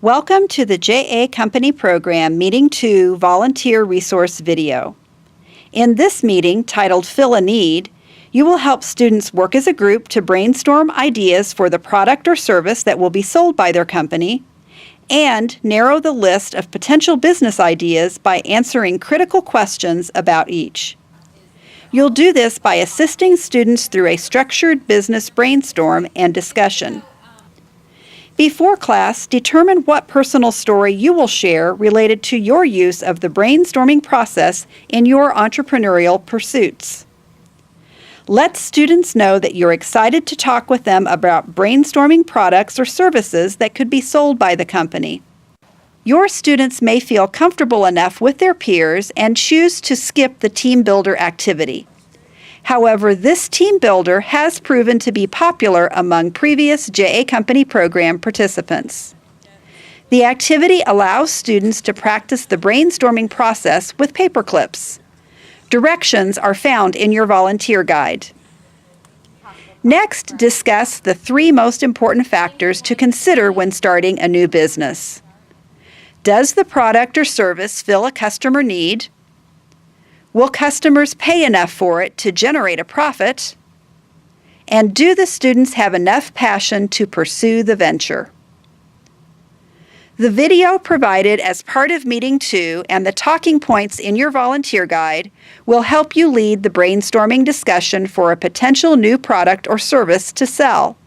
Welcome to the JA Company Program Meeting 2 Volunteer Resource Video. In this meeting, titled Fill a Need, you will help students work as a group to brainstorm ideas for the product or service that will be sold by their company, and narrow the list of potential business ideas by answering critical questions about each. You'll do this by assisting students through a structured business brainstorm and discussion. Before class, determine what personal story you will share related to your use of the brainstorming process in your entrepreneurial pursuits. Let students know that you're excited to talk with them about brainstorming products or services that could be sold by the company. Your students may feel comfortable enough with their peers and choose to skip the team builder activity. However, this team builder has proven to be popular among previous JA Company program participants. The activity allows students to practice the brainstorming process with paper clips. Directions are found in your volunteer guide. Next, discuss the 3 most important factors to consider when starting a new business. Does the product or service fill a customer need? Will customers pay enough for it to generate a profit? And do the students have enough passion to pursue the venture? The video provided as part of Meeting 2 and the talking points in your volunteer guide will help you lead the brainstorming discussion for a potential new product or service to sell.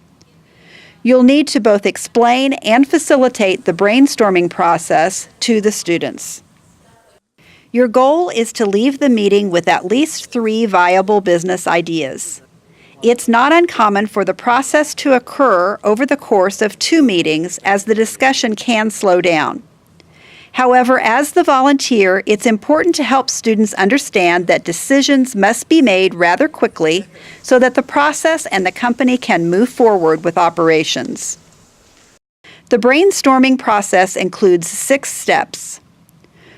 You'll need to both explain and facilitate the brainstorming process to the students. Your goal is to leave the meeting with at least 3 viable business ideas. It's not uncommon for the process to occur over the course of 2 meetings, as the discussion can slow down. However, as the volunteer, it's important to help students understand that decisions must be made rather quickly so that the process and the company can move forward with operations. The brainstorming process includes 6 steps.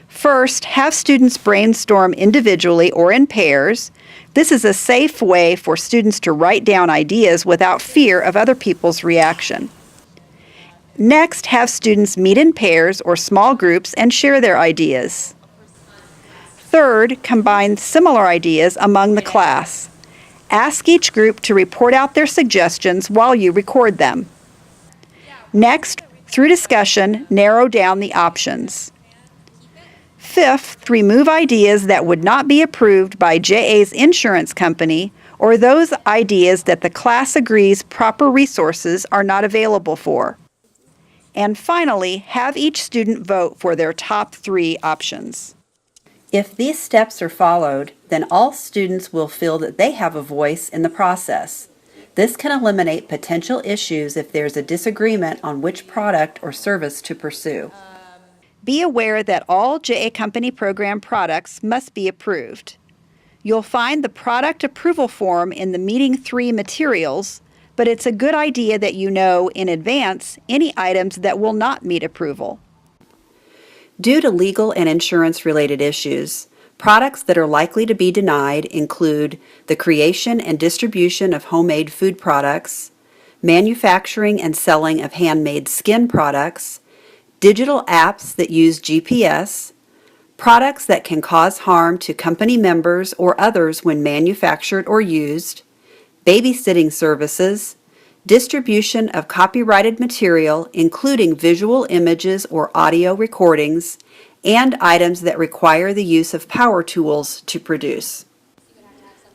First, have students brainstorm individually or in pairs. This is a safe way for students to write down ideas without fear of other people's reaction. Next, have students meet in pairs or small groups and share their ideas. Third, combine similar ideas among the class. Ask each group to report out their suggestions while you record them. Next, through discussion, narrow down the options. Fifth, remove ideas that would not be approved by JA's insurance company or those ideas that the class agrees proper resources are not available for. And finally, have each student vote for their top 3 options. If these steps are followed, then all students will feel that they have a voice in the process. This can eliminate potential issues if there's a disagreement on which product or service to pursue. Be aware that all JA Company program products must be approved. You'll find the product approval form in the Meeting 3 materials, but it's a good idea that you know in advance any items that will not meet approval. Due to legal and insurance-related issues, products that are likely to be denied include the creation and distribution of homemade food products, manufacturing and selling of handmade skin products, digital apps that use GPS, products that can cause harm to company members or others when manufactured or used, babysitting services, distribution of copyrighted material including visual images or audio recordings, and items that require the use of power tools to produce.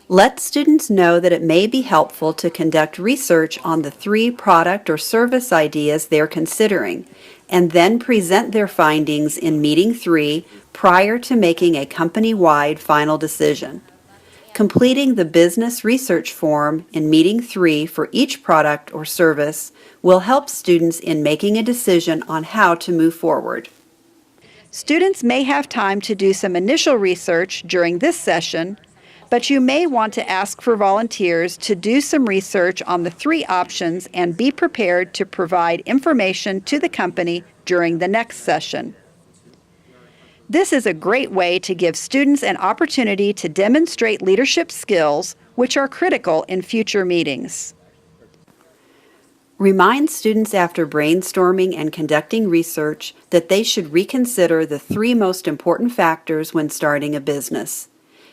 Let students know that it may be helpful to conduct research on the 3 product or service ideas they're considering, and then present their findings in Meeting 3 prior to making a company-wide final decision. Completing the business research form in Meeting 3 for each product or service will help students in making a decision on how to move forward. Students may have time to do some initial research during this session, but you may want to ask for volunteers to do some research on the 3 options and be prepared to provide information to the company during the next session. This is a great way to give students an opportunity to demonstrate leadership skills, which are critical in future meetings. Remind students after brainstorming and conducting research that they should reconsider the three most important factors when starting a business.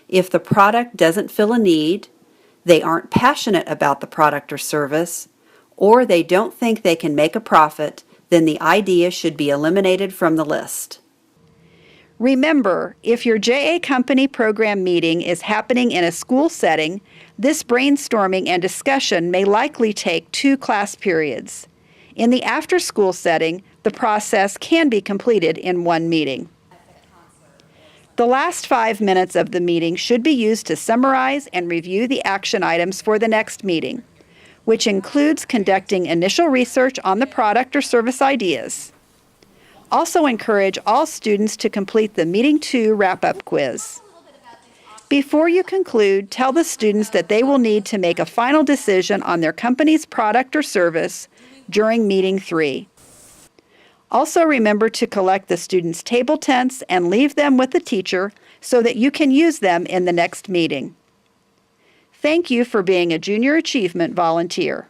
If the product doesn't fill a need, they aren't passionate about the product or service, or they don't think they can make a profit, then the idea should be eliminated from the list. Remember, if your JA Company program meeting is happening in a school setting, this brainstorming and discussion may likely take 2 class periods. In the after-school setting, the process can be completed in 1 meeting. The last 5 minutes of the meeting should be used to summarize and review the action items for the next meeting, which includes conducting initial research on the product or service ideas. Also encourage all students to complete the Meeting 2 wrap-up quiz. Before you conclude, tell the students that they will need to make a final decision on their company's product or service during Meeting 3. Also remember to collect the students' table tents and leave them with the teacher so that you can use them in the next meeting. Thank you for being a Junior Achievement volunteer.